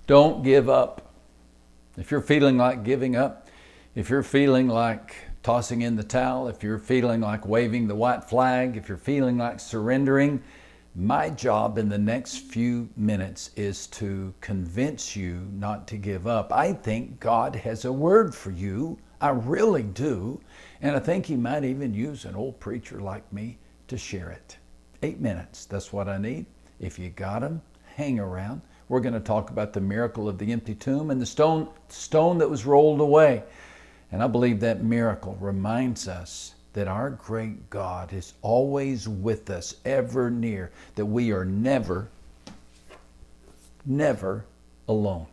Don't give up. If you're feeling like giving up, if you're feeling like tossing in the towel, if you're feeling like waving the white flag, if you're feeling like surrendering, my job in the next few minutes is to convince you not to give up. I think God has a word for you. I really do. And I think He might even use an old preacher like me to share it. 8 minutes, that's what I need. If you got them, hang around. We're going to talk about the miracle of the empty tomb and the stone that was rolled away. And I believe that miracle reminds us that our great God is always with us, ever near, that we are never, never alone.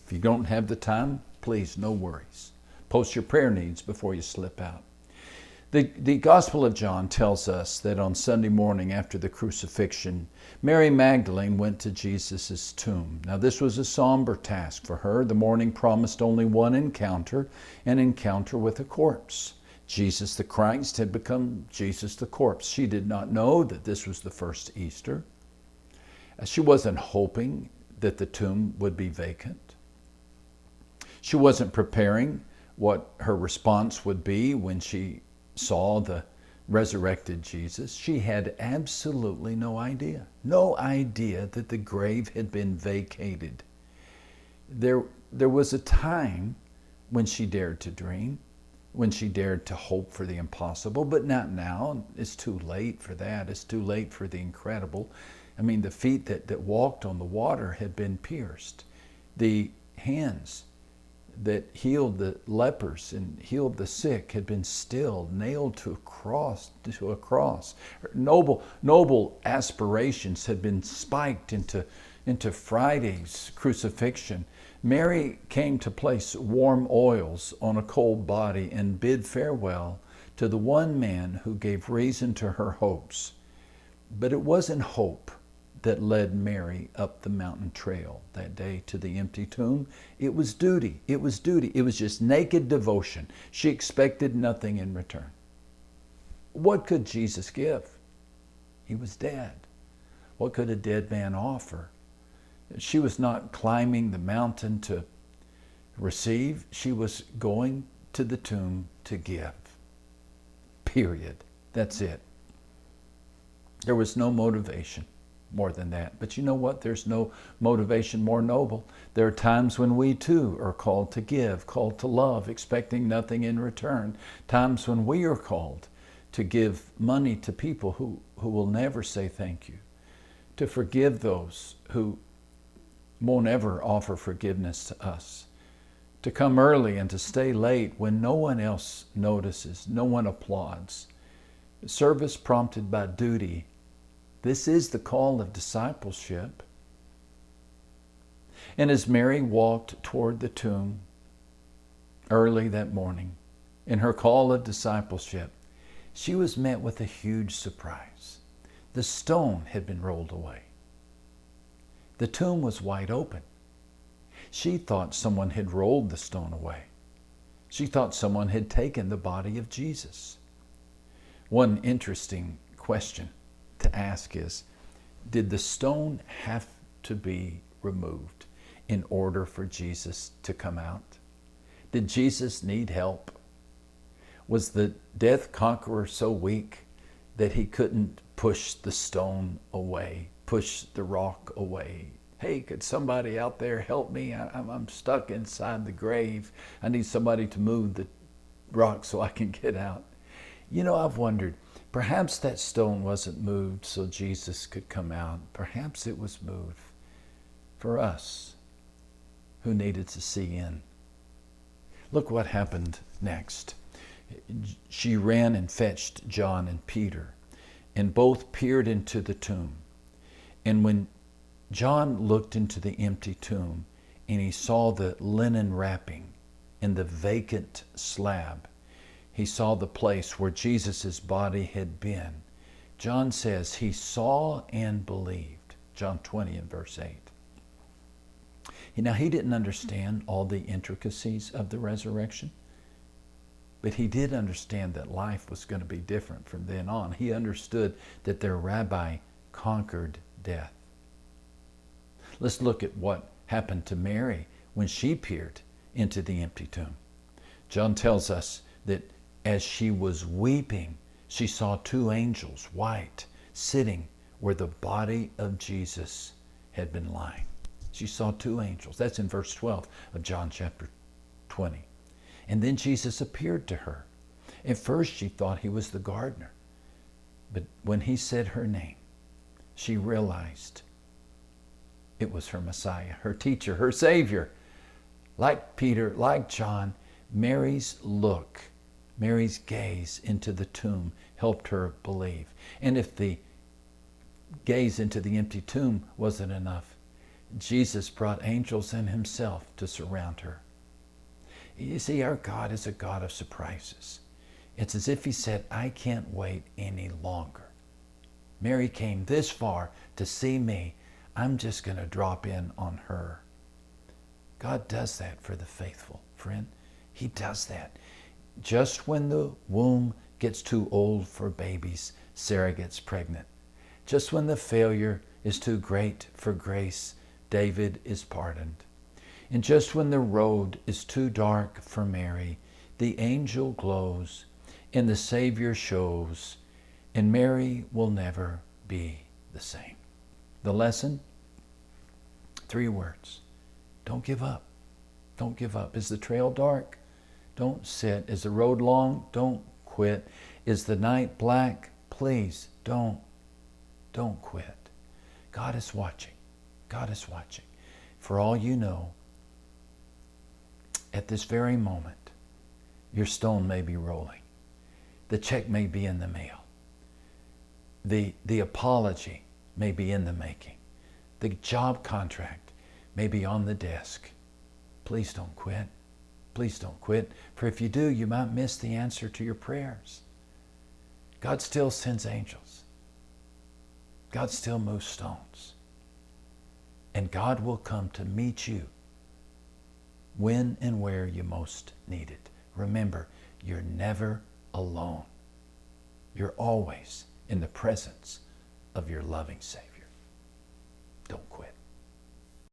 If you don't have the time, please, no worries. Post your prayer needs before you slip out. The Gospel of John tells us that on Sunday morning after the crucifixion, Mary Magdalene went to Jesus' tomb. Now this was a somber task for her. The morning promised only one encounter, an encounter with a corpse. Jesus the Christ had become Jesus the corpse. She did not know that this was the first Easter. She wasn't hoping that the tomb would be vacant. She wasn't preparing what her response would be when she saw the resurrected Jesus. She had absolutely no idea that the grave had been vacated. There was a time when she dared to dream, when she dared to hope for the impossible, but not now. It's too late for that. It's too late for the incredible. I mean, the feet that walked on the water had been pierced. The hands that healed the lepers and healed the sick had been stilled, nailed to a cross. Noble aspirations had been spiked into Friday's crucifixion. Mary came to place warm oils on a cold body and bid farewell to the one man who gave reason to her hopes. But it wasn't hope that led Mary up the mountain trail that day to the empty tomb. It was duty. It was duty. It was just naked devotion. She expected nothing in return. What could Jesus give? He was dead. What could a dead man offer? She was not climbing the mountain to receive. She was going to the tomb to give. Period. That's it. There was no motivation more than that. But you know what? There's no motivation more noble. There are times when we too are called to give, called to love, expecting nothing in return. Times when we are called to give money to people who will never say thank you, to forgive those who won't ever offer forgiveness to us, to come early and to stay late when no one else notices, no one applauds. Service prompted by duty. This is the call of discipleship. And as Mary walked toward the tomb early that morning, in her call of discipleship, she was met with a huge surprise. The stone had been rolled away. The tomb was wide open. She thought someone had rolled the stone away. She thought someone had taken the body of Jesus. One interesting question to ask is, did the stone have to be removed in order for Jesus to come out? Did Jesus need help? Was the death conqueror so weak that he couldn't push the stone away, push the rock away? Hey, could somebody out there help me? I'm stuck inside the grave. I need somebody to move the rock so I can get out. You know, I've wondered, perhaps that stone wasn't moved so Jesus could come out. Perhaps it was moved for us who needed to see in. Look what happened next. She ran and fetched John and Peter, and both peered into the tomb. And when John looked into the empty tomb and he saw the linen wrapping and the vacant slab, he saw the place where Jesus' body had been. John says he saw and believed. John 20 and verse 8. Now, he didn't understand all the intricacies of the resurrection, but he did understand that life was going to be different from then on. He understood that their rabbi conquered death. Let's look at what happened to Mary when she peered into the empty tomb. John tells us that as she was weeping, she saw two angels, white, sitting where the body of Jesus had been lying. She saw two angels. That's in verse 12 of John chapter 20. And then Jesus appeared to her. At first she thought he was the gardener. But when he said her name, she realized it was her Messiah, her teacher, her Savior. Like Peter, like John, Mary's look, Mary's gaze into the tomb helped her believe. And if the gaze into the empty tomb wasn't enough, Jesus brought angels and himself to surround her. You see, our God is a God of surprises. It's as if he said, I can't wait any longer. Mary came this far to see me. I'm just going to drop in on her. God does that for the faithful, friend. He does that. Just when the womb gets too old for babies, Sarah gets pregnant. Just when the failure is too great for grace, David is pardoned. And just when the road is too dark for Mary, the angel glows and the Savior shows, and Mary will never be the same. The lesson? 3 words. Don't give up. Don't give up. Is the trail dark? Don't sit. Is the road long? Don't quit. Is the night black? Please don't quit. God is watching. God is watching. For all you know, at this very moment, your stone may be rolling. The check may be in the mail. The apology may be in the making. The job contract may be on the desk. Please don't quit. Please don't quit. For if you do, you might miss the answer to your prayers. God still sends angels. God still moves stones. And God will come to meet you when and where you most need it. Remember, you're never alone. You're always in the presence of your loving Savior. Don't quit.